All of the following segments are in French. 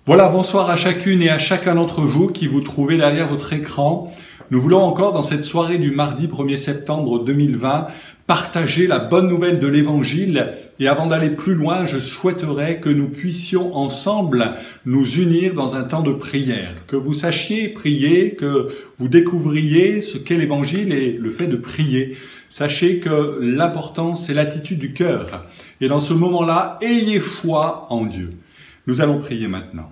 Voilà, bonsoir à chacune et à chacun d'entre vous qui vous trouvez derrière votre écran. Nous voulons encore, dans cette soirée du mardi 1er septembre 2020, partager la bonne nouvelle de l'Évangile. Et avant d'aller plus loin, je souhaiterais que nous puissions ensemble nous unir dans un temps de prière. Que vous sachiez prier, que vous découvriez ce qu'est l'Évangile et le fait de prier. Sachez que l'important, c'est l'attitude du cœur. Et dans ce moment-là, ayez foi en Dieu. Nous allons prier maintenant.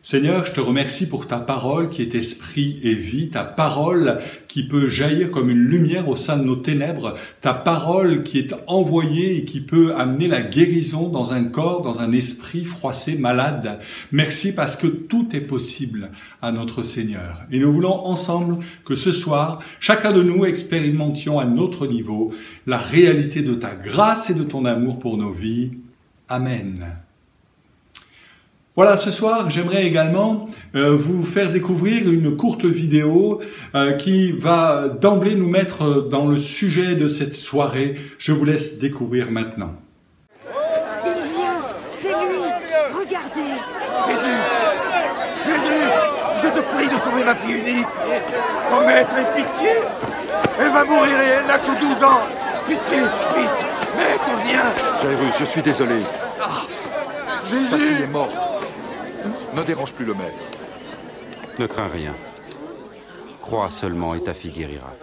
Seigneur, je te remercie pour ta parole qui est esprit et vie, ta parole qui peut jaillir comme une lumière au sein de nos ténèbres, ta parole qui est envoyée et qui peut amener la guérison dans un corps, dans un esprit froissé, malade. Merci parce que tout est possible à notre Seigneur. Et nous voulons ensemble que ce soir, chacun de nous expérimentions à notre niveau la réalité de ta grâce et de ton amour pour nos vies. Amen. Voilà, ce soir, j'aimerais également vous faire découvrir une courte vidéo qui va d'emblée nous mettre dans le sujet de cette soirée. Je vous laisse découvrir maintenant. Il vient, c'est lui, regardez. Jésus, je te prie de sauver ma fille unique. Oh maître, aie pitié. Elle va mourir et elle n'a que 12 ans. Pitié, vite, maître, viens. Jairus, je suis désolé. Jésus. Ta fille est morte. Ne dérange plus le maître. Ne crains rien. Crois seulement et ta fille guérira.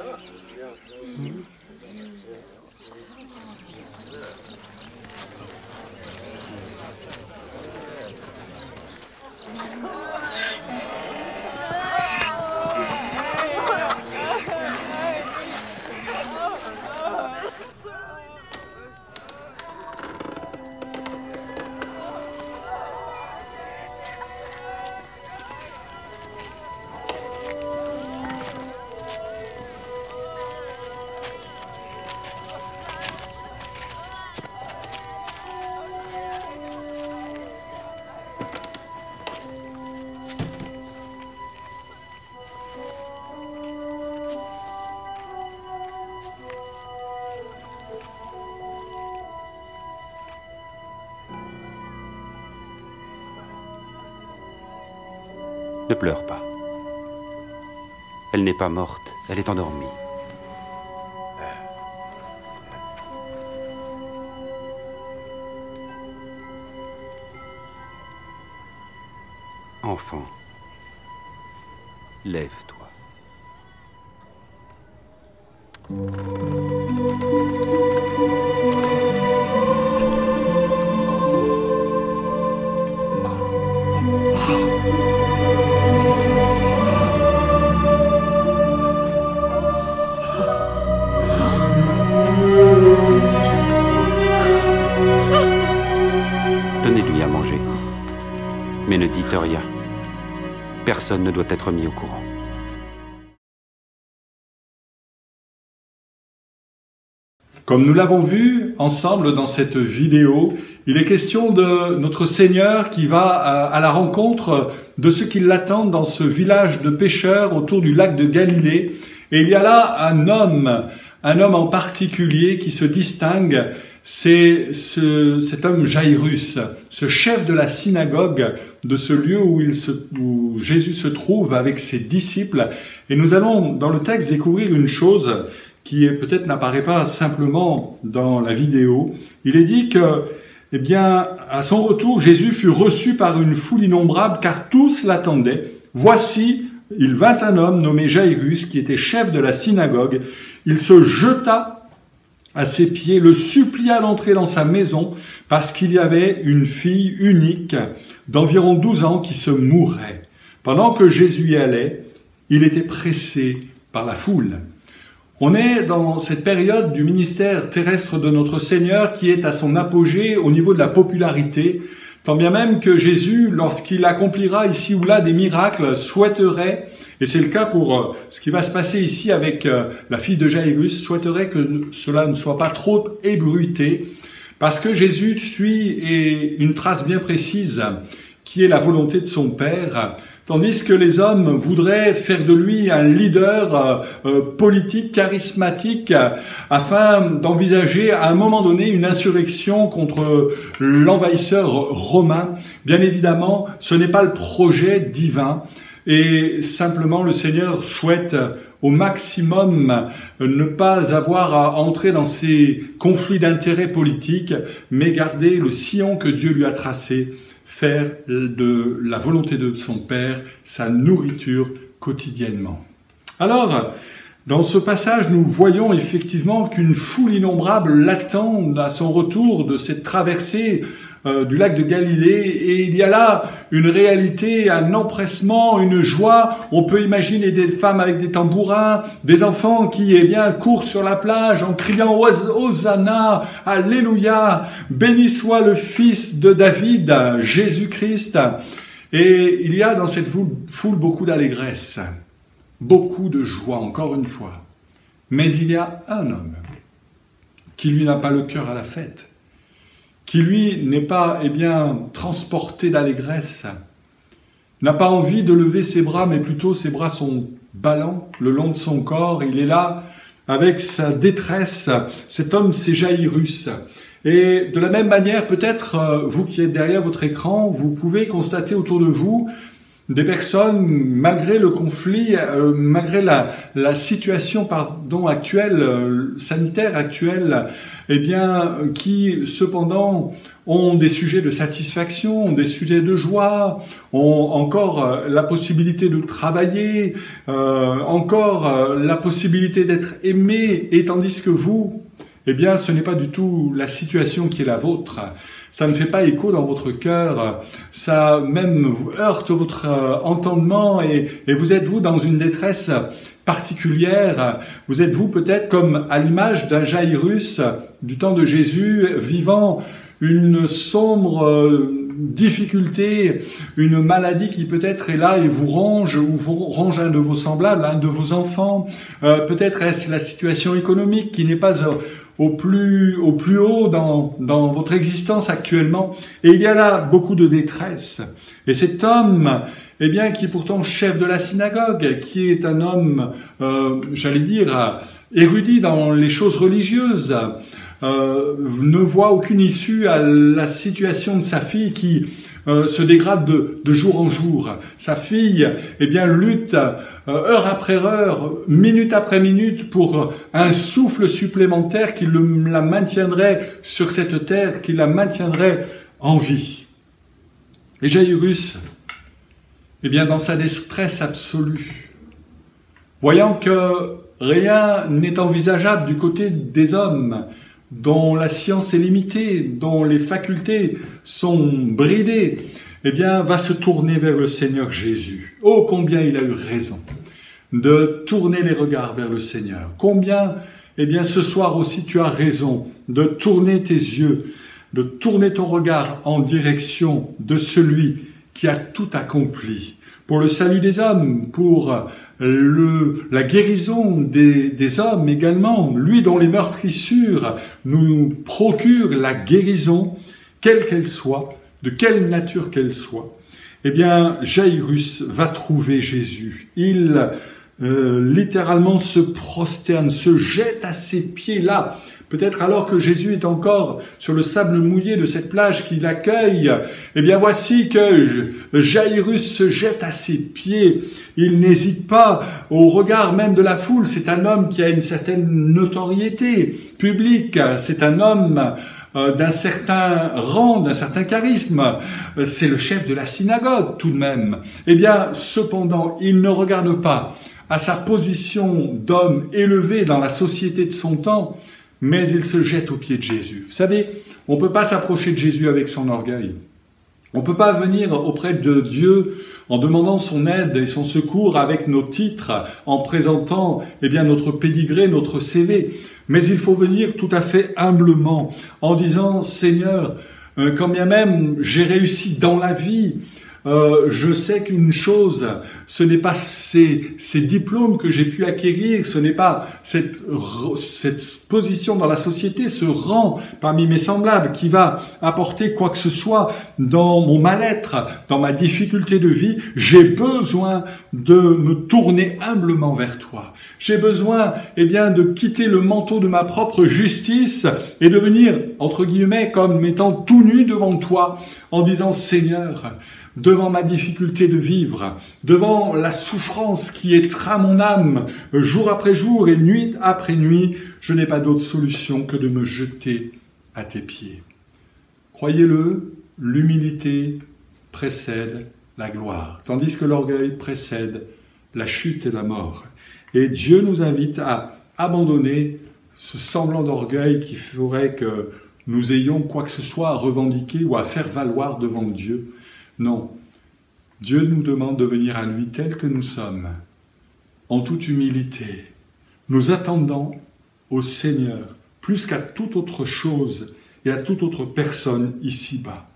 Ne pleure pas. Elle n'est pas morte, elle est endormie. Enfant, lève-toi. Donnez-lui à manger. Mais ne dites rien. Personne ne doit être mis au courant. Comme nous l'avons vu ensemble dans cette vidéo, il est question de notre Seigneur qui va à la rencontre de ceux qui l'attendent dans ce village de pêcheurs autour du lac de Galilée. Et il y a là un homme en particulier qui se distingue, c'est cet homme Jairus, ce chef de la synagogue de ce lieu où Jésus se trouve avec ses disciples. Et nous allons dans le texte découvrir une chose qui peut-être n'apparaît pas simplement dans la vidéo. Il est dit que, eh bien, à son retour, Jésus fut reçu par une foule innombrable car tous l'attendaient. Voici, il vint un homme nommé Jairus qui était chef de la synagogue. Il se jeta à ses pieds, le supplia d'entrer dans sa maison parce qu'il y avait une fille unique d'environ 12 ans qui se mourait. Pendant que Jésus y allait, il était pressé par la foule. On est dans cette période du ministère terrestre de notre Seigneur qui est à son apogée au niveau de la popularité, tant bien même que Jésus, lorsqu'il accomplira ici ou là des miracles, souhaiterait, et c'est le cas pour ce qui va se passer ici avec la fille de Jairus, souhaiterait que cela ne soit pas trop ébruité, parce que Jésus suit une trace bien précise qui est la volonté de son Père, tandis que les hommes voudraient faire de lui un leader politique, charismatique, afin d'envisager à un moment donné une insurrection contre l'envahisseur romain. Bien évidemment, ce n'est pas le projet divin, et simplement le Seigneur souhaite au maximum ne pas avoir à entrer dans ces conflits d'intérêts politiques, mais garder le sillon que Dieu lui a tracé, faire de la volonté de son Père sa nourriture quotidiennement. Alors, dans ce passage, nous voyons effectivement qu'une foule innombrable l'attend à son retour de cette traversée du lac de Galilée, et il y a là une réalité, un empressement, une joie. On peut imaginer des femmes avec des tambourins, des enfants qui courent sur la plage en criant Hosanna, Alléluia, béni soit le Fils de David, Jésus-Christ. Et il y a dans cette foule beaucoup d'allégresse, beaucoup de joie, encore une fois. Mais il y a un homme qui, lui, n'a pas le cœur à la fête, qui, lui, n'est pas, transporté d'allégresse, n'a pas envie de lever ses bras, mais plutôt ses bras sont ballants le long de son corps. Il est là avec sa détresse. Cet homme, c'est Jaïrus. Et de la même manière, peut-être, vous qui êtes derrière votre écran, vous pouvez constater autour de vous des personnes, malgré le conflit, malgré la situation actuelle, sanitaire actuelle, qui cependant ont des sujets de satisfaction, ont des sujets de joie, ont encore la possibilité de travailler, encore la possibilité d'être aimés, et tandis que vous, ce n'est pas du tout la situation qui est la vôtre. Ça ne fait pas écho dans votre cœur, ça même vous heurte votre entendement, et vous êtes, vous, dans une détresse particulière. Vous êtes, vous, peut-être comme à l'image d'un Jaïrus du temps de Jésus, vivant une sombre difficulté, une maladie qui peut-être est là et vous ronge, ou vous ronge un de vos semblables, un de vos enfants. Peut-être est-ce la situation économique qui n'est pas au plus haut dans votre existence actuellement. Et il y a là beaucoup de détresse. Et cet homme, qui est pourtant chef de la synagogue, qui est un homme, érudit dans les choses religieuses, ne voit aucune issue à la situation de sa fille qui se dégrade de jour en jour. Sa fille, lutte heure après heure, minute après minute pour un souffle supplémentaire qui la maintiendrait sur cette terre, qui la maintiendrait en vie. Et Jaïrus, dans sa détresse absolue, voyant que rien n'est envisageable du côté des hommes, dont la science est limitée, dont les facultés sont bridées, va se tourner vers le Seigneur Jésus. Oh, combien il a eu raison de tourner les regards vers le Seigneur. Combien, ce soir aussi, tu as raison de tourner tes yeux, de tourner ton regard en direction de celui qui a tout accompli pour le salut des hommes, pour la guérison des hommes également, lui dont les meurtrissures nous procurent la guérison, quelle qu'elle soit, de quelle nature qu'elle soit. Jaïrus va trouver Jésus. Il littéralement se prosterne, se jette à ses pieds là, peut-être alors que Jésus est encore sur le sable mouillé de cette plage qui l'accueille. Voici que Jaïrus se jette à ses pieds. Il n'hésite pas au regard même de la foule. C'est un homme qui a une certaine notoriété publique. C'est un homme d'un certain rang, d'un certain charisme. C'est le chef de la synagogue tout de même. Cependant, il ne regarde pas à sa position d'homme élevé dans la société de son temps, mais il se jette aux pieds de Jésus. Vous savez, on ne peut pas s'approcher de Jésus avec son orgueil. On ne peut pas venir auprès de Dieu en demandant son aide et son secours avec nos titres, en présentant notre pédigré, notre CV. Mais il faut venir tout à fait humblement, en disant « Seigneur, quand bien même j'ai réussi dans la vie, Je sais qu'une chose, ce n'est pas ces diplômes que j'ai pu acquérir, ce n'est pas cette position dans la société, ce rang parmi mes semblables qui va apporter quoi que ce soit dans mon mal-être, dans ma difficulté de vie. J'ai besoin de me tourner humblement vers toi. J'ai besoin, de quitter le manteau de ma propre justice et de venir, entre guillemets, comme m'étant tout nu devant toi, en disant, Seigneur, devant ma difficulté de vivre, devant la souffrance qui étreint mon âme jour après jour et nuit après nuit, je n'ai pas d'autre solution que de me jeter à tes pieds. Croyez-le, l'humilité précède la gloire, tandis que l'orgueil précède la chute et la mort. Et Dieu nous invite à abandonner ce semblant d'orgueil qui ferait que nous ayons quoi que ce soit à revendiquer ou à faire valoir devant Dieu. Non, Dieu nous demande de venir à lui tel que nous sommes, en toute humilité, nous attendant au Seigneur, plus qu'à toute autre chose et à toute autre personne ici-bas.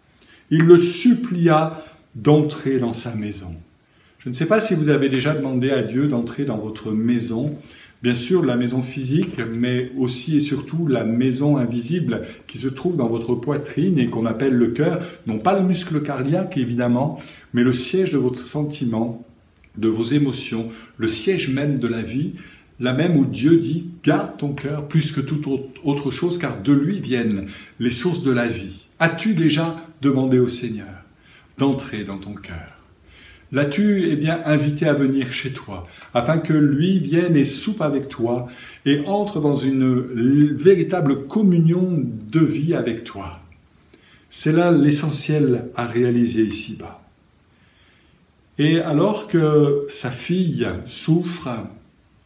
Il le supplia d'entrer dans sa maison. Je ne sais pas si vous avez déjà demandé à Dieu d'entrer dans votre maison, bien sûr la maison physique, mais aussi et surtout la maison invisible qui se trouve dans votre poitrine et qu'on appelle le cœur, non pas le muscle cardiaque évidemment, mais le siège de votre sentiment, de vos émotions, le siège même de la vie, là même où Dieu dit « garde ton cœur plus que toute autre chose, car de lui viennent les sources de la vie ». As-tu déjà demandé au Seigneur d'entrer dans ton cœur? L'as-tu invité à venir chez toi, afin que lui vienne et soupe avec toi et entre dans une véritable communion de vie avec toi? C'est là l'essentiel à réaliser ici-bas. Et alors que sa fille souffre, à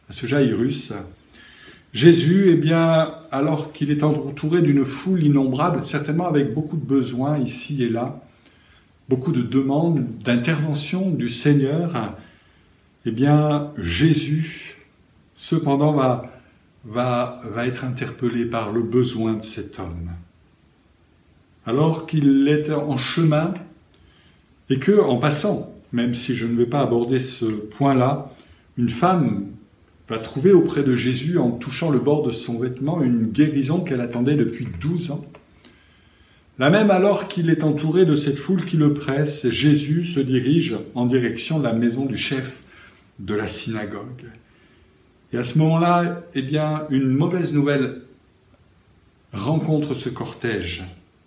ce Jaïrus, Jésus, alors qu'il est entouré d'une foule innombrable, certainement avec beaucoup de besoins ici et là, beaucoup de demandes, d'intervention du Seigneur, Jésus, cependant, va être interpellé par le besoin de cet homme. Alors qu'il est en chemin, et que, en passant, même si je ne vais pas aborder ce point-là, une femme va trouver auprès de Jésus, en touchant le bord de son vêtement, une guérison qu'elle attendait depuis 12 ans. Là même, alors qu'il est entouré de cette foule qui le presse, Jésus se dirige en direction de la maison du chef de la synagogue. Et à ce moment-là, une mauvaise nouvelle rencontre ce cortège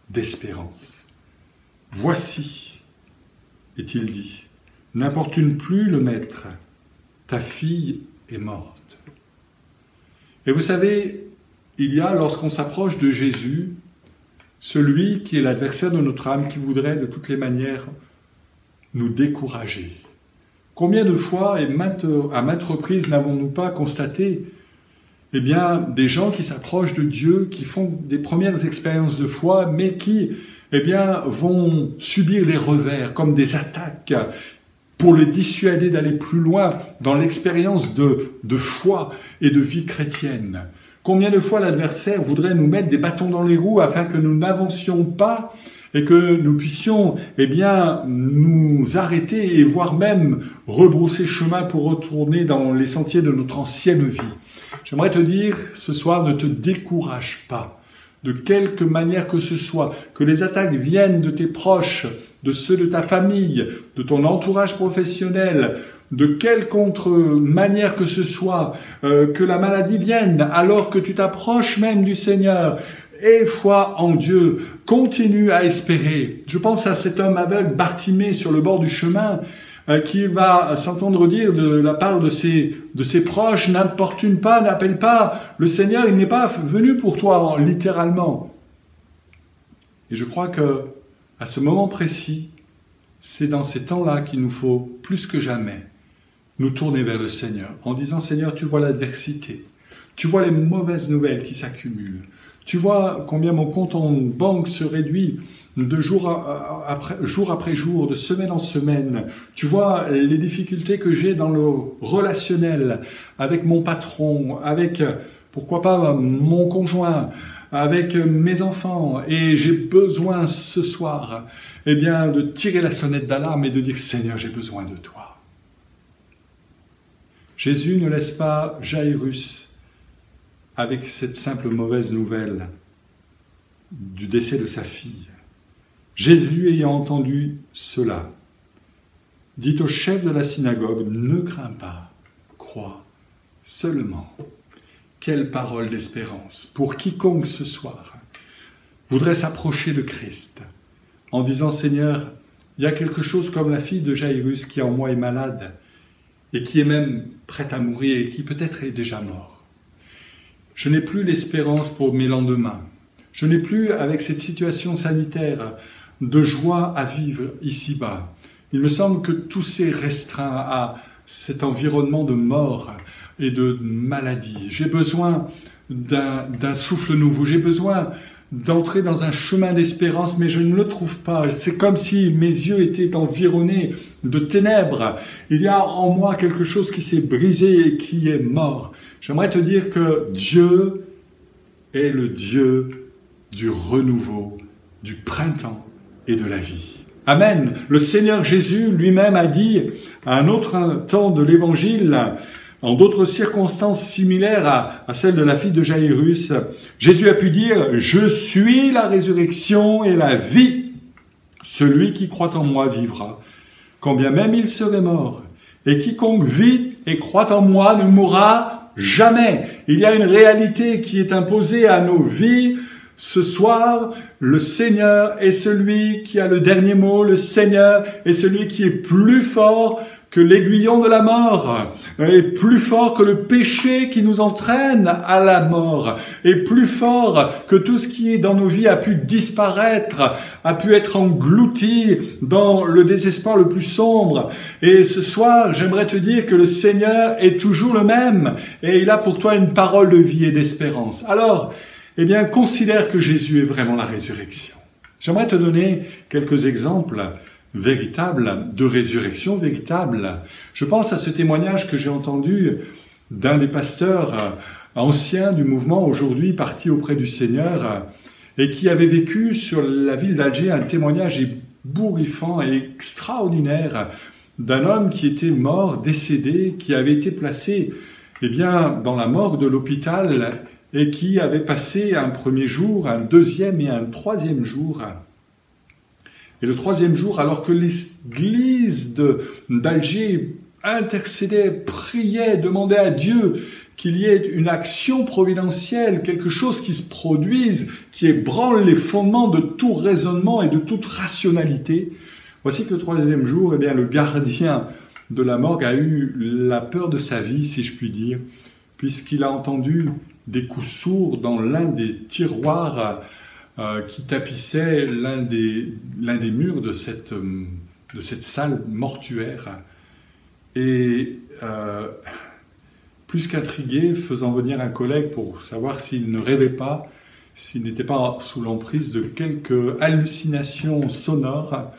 d'espérance. « Voici, est-il dit, n'importune plus le maître, ta fille est morte. » Et vous savez, il y a, lorsqu'on s'approche de Jésus, celui qui est l'adversaire de notre âme, qui voudrait de toutes les manières nous décourager. Combien de fois et à maintes reprises n'avons-nous pas constaté des gens qui s'approchent de Dieu, qui font des premières expériences de foi, mais qui vont subir les revers comme des attaques pour les dissuader d'aller plus loin dans l'expérience de foi et de vie chrétienne. Combien de fois l'adversaire voudrait nous mettre des bâtons dans les roues afin que nous n'avancions pas et que nous puissions nous arrêter et voire même rebrousser chemin pour retourner dans les sentiers de notre ancienne vie. J'aimerais te dire ce soir, ne te décourage pas, de quelque manière que ce soit, que les attaques viennent de tes proches, de ceux de ta famille, de ton entourage professionnel, de quelque autre manière que ce soit, que la maladie vienne, alors que tu t'approches même du Seigneur. Aie foi en Dieu, continue à espérer. Je pense à cet homme aveugle, Bartimée, sur le bord du chemin, qui va s'entendre dire de la part de ses proches, n'importune pas, n'appelle pas, le Seigneur, il n'est pas venu pour toi, littéralement. Et je crois que à ce moment précis, c'est dans ces temps-là qu'il nous faut, plus que jamais, nous tourner vers le Seigneur, en disant, Seigneur, tu vois l'adversité, tu vois les mauvaises nouvelles qui s'accumulent, tu vois combien mon compte en banque se réduit de jour après jour, de semaine en semaine. Tu vois les difficultés que j'ai dans le relationnel avec mon patron, avec, pourquoi pas, mon conjoint, avec mes enfants et j'ai besoin ce soir, eh bien, de tirer la sonnette d'alarme et de dire « Seigneur, j'ai besoin de toi ». Jésus ne laisse pas Jairus avec cette simple mauvaise nouvelle du décès de sa fille. Jésus, ayant entendu cela, dit au chef de la synagogue, « Ne crains pas, crois seulement. » Quelle parole d'espérance pour quiconque ce soir voudrait s'approcher de Christ en disant « Seigneur, il y a quelque chose comme la fille de Jairus qui en moi est malade et qui est même prête à mourir et qui peut-être est déjà mort. Je n'ai plus l'espérance pour mes lendemains. Je n'ai plus, avec cette situation sanitaire, de joie à vivre ici-bas. Il me semble que tout s'est restreint à cet environnement de mort et de maladie. J'ai besoin d'un souffle nouveau. J'ai besoin d'entrer dans un chemin d'espérance, mais je ne le trouve pas. C'est comme si mes yeux étaient environnés de ténèbres. Il y a en moi quelque chose qui s'est brisé et qui est mort. J'aimerais te dire que Dieu est le Dieu du renouveau, du printemps et de la vie. Amen. Le Seigneur Jésus lui-même a dit à un autre temps de l'Évangile, en d'autres circonstances similaires à celle de la fille de Jairus, Jésus a pu dire « Je suis la résurrection et la vie. Celui qui croit en moi vivra, quand bien même il serait mort. Et quiconque vit et croit en moi ne mourra jamais. » Il y a une réalité qui est imposée à nos vies. Ce soir, le Seigneur est celui qui a le dernier mot. Le Seigneur est celui qui est plus fort que l'aiguillon de la mort, est plus fort que le péché qui nous entraîne à la mort, est plus fort que tout ce qui est dans nos vies a pu disparaître, a pu être englouti dans le désespoir le plus sombre. Et ce soir, j'aimerais te dire que le Seigneur est toujours le même et il a pour toi une parole de vie et d'espérance. Alors, eh bien, considère que Jésus est vraiment la résurrection. J'aimerais te donner quelques exemples véritable, de résurrection véritable. Je pense à ce témoignage que j'ai entendu d'un des pasteurs anciens du mouvement, aujourd'hui parti auprès du Seigneur, et qui avait vécu sur la ville d'Alger un témoignage ébouriffant et extraordinaire d'un homme qui était mort, décédé, qui avait été placé eh bien, dans la morgue de l'hôpital et qui avait passé un premier jour, un deuxième et un troisième jour. Et le troisième jour, alors que l'église d'Alger intercédait, priait, demandait à Dieu qu'il y ait une action providentielle, quelque chose qui se produise, qui ébranle les fondements de tout raisonnement et de toute rationalité, voici que le troisième jour, eh bien, le gardien de la morgue a eu la peur de sa vie, si je puis dire, puisqu'il a entendu des coups sourds dans l'un des tiroirs qui tapissait l'un des murs de cette salle mortuaire. Et plus qu'intrigué, faisant venir un collègue pour savoir s'il ne rêvait pas, s'il n'était pas sous l'emprise de quelques hallucinations sonores,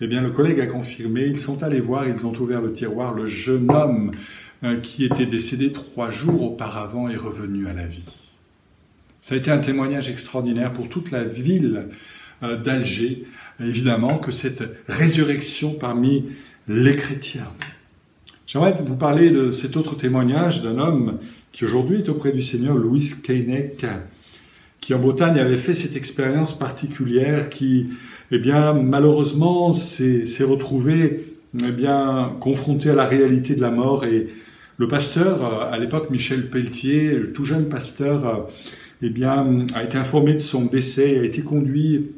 eh bien le collègue a confirmé, ils sont allés voir, ils ont ouvert le tiroir, le jeune homme qui était décédé 3 jours auparavant est revenu à la vie. Ça a été un témoignage extraordinaire pour toute la ville d'Alger, évidemment, que cette résurrection parmi les chrétiens. J'aimerais vous parler de cet autre témoignage d'un homme qui aujourd'hui est auprès du Seigneur, Louis Keinec, qui en Bretagne avait fait cette expérience particulière qui, eh bien, malheureusement, s'est retrouvé, eh bien, confronté à la réalité de la mort. Et le pasteur, à l'époque, Michel Pelletier, le tout jeune pasteur, eh bien, a été informé de son décès et a été conduit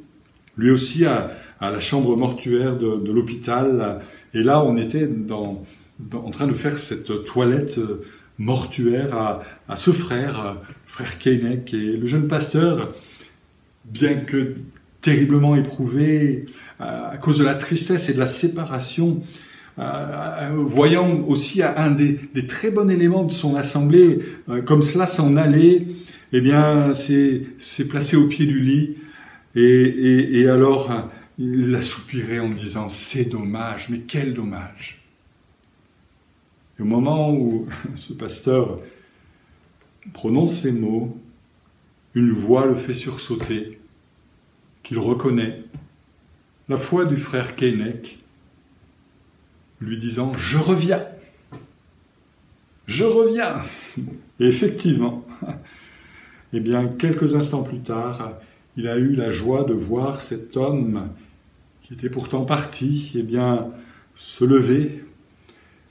lui aussi à la chambre mortuaire de l'hôpital. Et là, on était en train de faire cette toilette mortuaire à ce frère Keinec. Et le jeune pasteur, bien que terriblement éprouvé à cause de la tristesse et de la séparation, voyant aussi un des très bons éléments de son assemblée comme cela s'en aller, eh bien, s'est placé au pied du lit et alors il a soupiré en disant « C'est dommage, mais quel dommage !» Et au moment où ce pasteur prononce ces mots, une voix le fait sursauter, qu'il reconnaît, la foi du frère Keinec, lui disant « Je reviens !» Je reviens !» Et effectivement, eh bien, quelques instants plus tard, il a eu la joie de voir cet homme qui était pourtant parti, eh bien, se lever,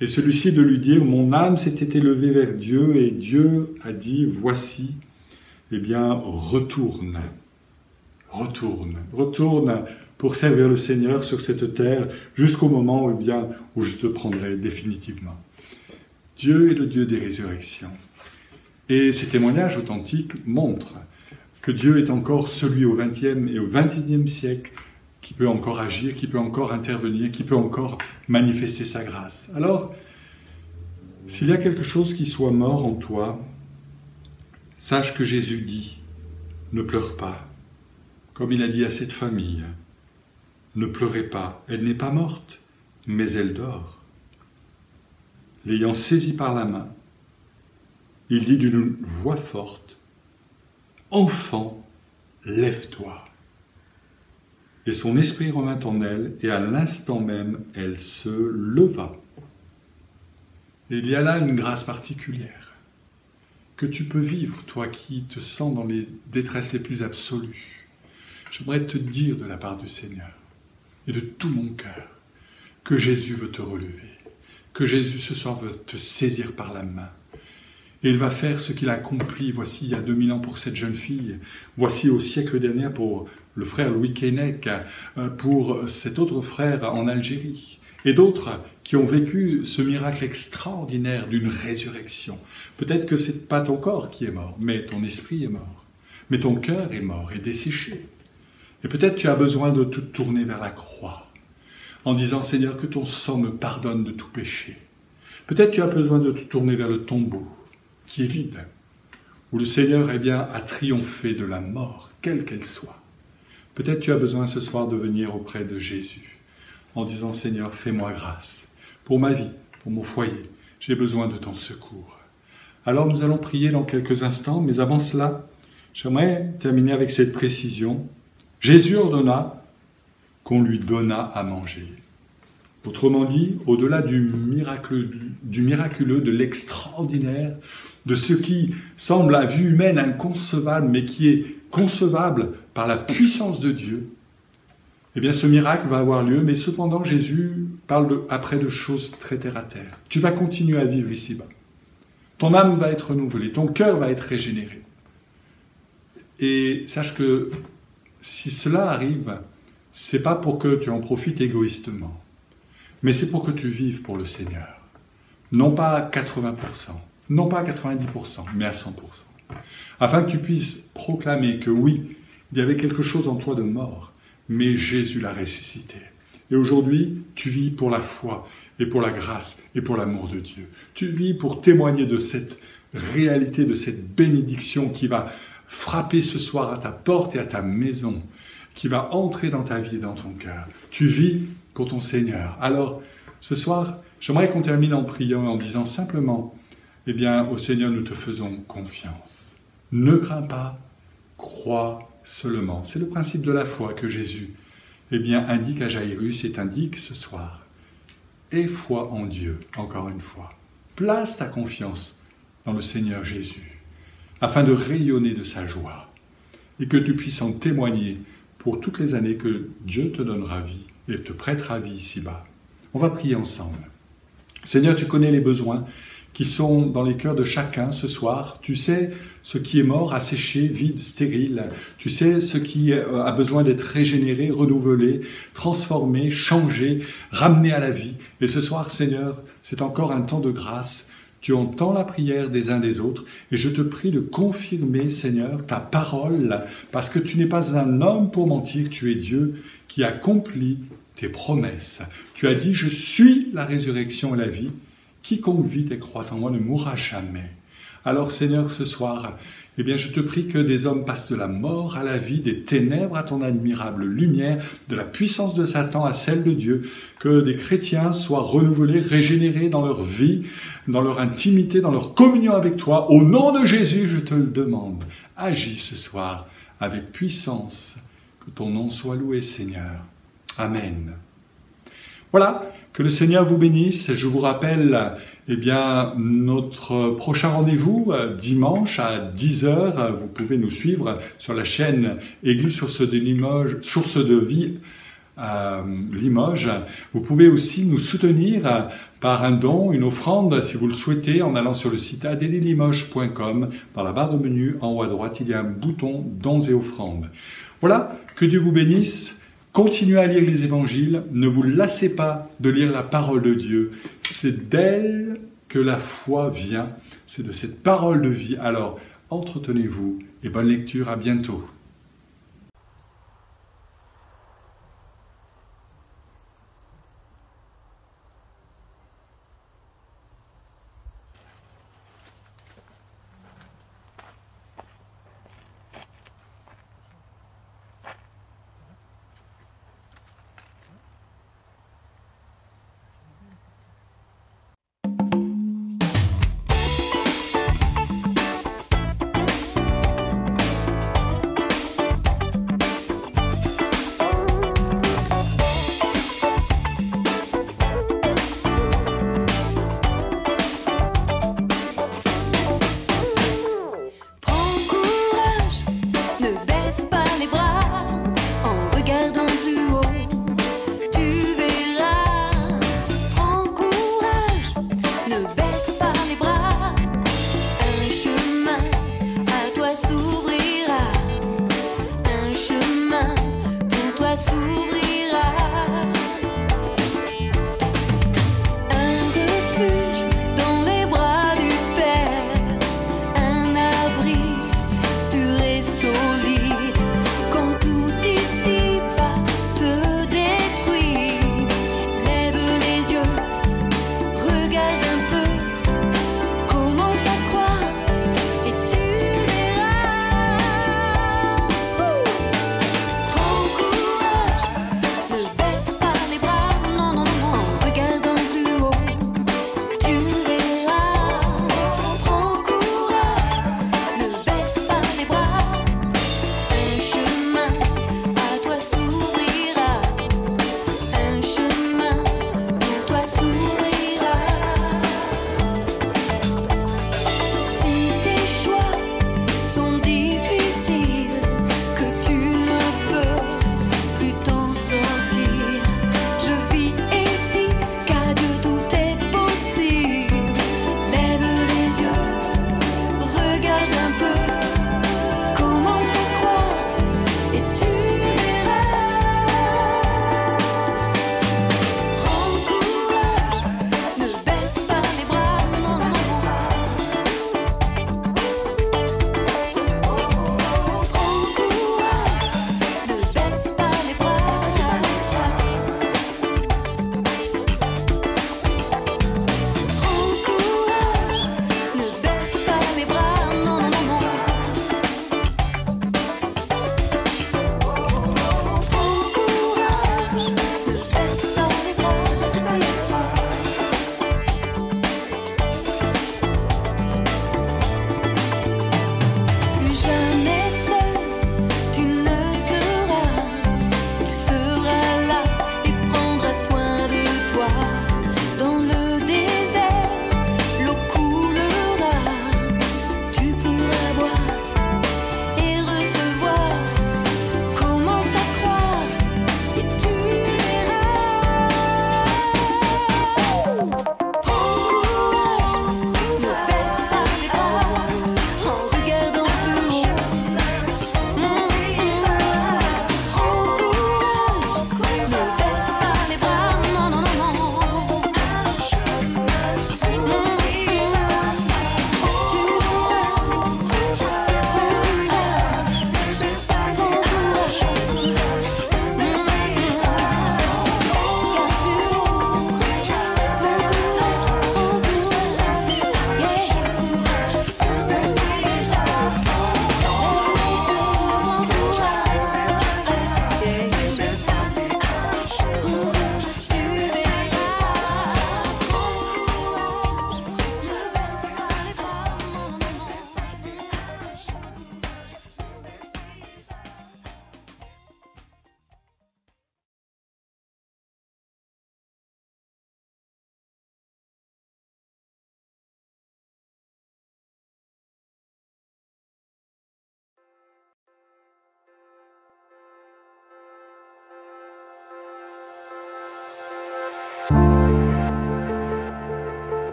et celui-ci de lui dire « Mon âme s'était élevée vers Dieu, et Dieu a dit « Voici, eh bien, retourne, retourne, retourne pour servir le Seigneur sur cette terre jusqu'au moment eh bien, où je te prendrai définitivement. » Dieu est le Dieu des résurrections. Et ces témoignages authentiques montrent que Dieu est encore celui au XXe et au XXIe siècle qui peut encore agir, qui peut encore intervenir, qui peut encore manifester sa grâce. Alors, s'il y a quelque chose qui soit mort en toi, sache que Jésus dit, ne pleure pas, comme il a dit à cette famille, ne pleurez pas, elle n'est pas morte, mais elle dort. L'ayant saisie par la main, il dit d'une voix forte, enfant, lève-toi. Et son esprit revint en elle, et à l'instant même, elle se leva. Et il y a là une grâce particulière que tu peux vivre, toi qui te sens dans les détresses les plus absolues. J'aimerais te dire de la part du Seigneur, et de tout mon cœur, que Jésus veut te relever, que Jésus ce soir veut te saisir par la main. Et il va faire ce qu'il a accompli, voici, il y a 2000 ans pour cette jeune fille, voici au siècle dernier pour le frère Louis Keinec, pour cet autre frère en Algérie, et d'autres qui ont vécu ce miracle extraordinaire d'une résurrection. Peut-être que ce n'est pas ton corps qui est mort, mais ton esprit est mort, mais ton cœur est mort et desséché. Et peut-être tu as besoin de te tourner vers la croix, en disant « Seigneur, que ton sang me pardonne de tout péché ». Peut-être tu as besoin de te tourner vers le tombeau, qui est vide, où le Seigneur eh bien, a triomphé de la mort, quelle qu'elle soit. Peut-être tu as besoin ce soir de venir auprès de Jésus, en disant « Seigneur, fais-moi grâce, pour ma vie, pour mon foyer, j'ai besoin de ton secours ». Alors nous allons prier dans quelques instants, mais avant cela, j'aimerais terminer avec cette précision. Jésus ordonna qu'on lui donnât à manger. Autrement dit, au-delà du miraculeux, de l'extraordinaire, de ce qui semble à vue humaine inconcevable, mais qui est concevable par la puissance de Dieu, eh bien ce miracle va avoir lieu, mais cependant Jésus parle après de choses très terre à terre. Tu vas continuer à vivre ici-bas. Ton âme va être renouvelée, ton cœur va être régénéré. Et sache que si cela arrive, c'est pas pour que tu en profites égoïstement, mais c'est pour que tu vives pour le Seigneur. Non pas à 80%, non pas à 90%, mais à 100%. Afin que tu puisses proclamer que oui, il y avait quelque chose en toi de mort, mais Jésus l'a ressuscité. Et aujourd'hui, tu vis pour la foi, et pour la grâce, et pour l'amour de Dieu. Tu vis pour témoigner de cette réalité, de cette bénédiction qui va frapper ce soir à ta porte et à ta maison, qui va entrer dans ta vie et dans ton cœur. Tu vis pour ton Seigneur. Alors, ce soir, j'aimerais qu'on termine en priant et en disant simplement, eh bien, au Seigneur, nous te faisons confiance. Ne crains pas, crois seulement. C'est le principe de la foi que Jésus, eh bien, indique à Jairus et t'indique ce soir. Aie foi en Dieu, encore une fois. Place ta confiance dans le Seigneur Jésus, afin de rayonner de sa joie, et que tu puisses en témoigner pour toutes les années que Dieu te donnera vie et te prêtera vie ici-bas. On va prier ensemble. Seigneur, tu connais les besoins qui sont dans les cœurs de chacun ce soir. Tu sais ce qui est mort, asséché, vide, stérile. Tu sais ce qui a besoin d'être régénéré, renouvelé, transformé, changé, ramené à la vie. Et ce soir, Seigneur, c'est encore un temps de grâce. Tu entends la prière des uns des autres et je te prie de confirmer, Seigneur, ta parole, parce que tu n'es pas un homme pour mentir, tu es Dieu qui accomplit tes promesses. Tu as dit, je suis la résurrection et la vie. Quiconque vit et croit en moi ne mourra jamais. Alors Seigneur, ce soir, eh bien, je te prie que des hommes passent de la mort à la vie, des ténèbres à ton admirable lumière, de la puissance de Satan à celle de Dieu, que des chrétiens soient renouvelés, régénérés dans leur vie, dans leur intimité, dans leur communion avec toi. Au nom de Jésus, je te le demande. Agis ce soir avec puissance. Que ton nom soit loué, Seigneur. Amen. Voilà, que le Seigneur vous bénisse. Je vous rappelle, eh bien, notre prochain rendez-vous, dimanche à 10h. Vous pouvez nous suivre sur la chaîne Église Source de Limoges, Source de Vie Limoges. Vous pouvez aussi nous soutenir par un don, une offrande, si vous le souhaitez, en allant sur le site adelilimoges.com. Dans la barre de menu, en haut à droite, il y a un bouton dons et offrandes. Voilà, que Dieu vous bénisse. Continuez à lire les évangiles, ne vous lassez pas de lire la parole de Dieu. C'est d'elle que la foi vient, c'est de cette parole de vie. Alors, entretenez-vous et bonne lecture, à bientôt. S'ouvrira un chemin pour toi s'ouvrir.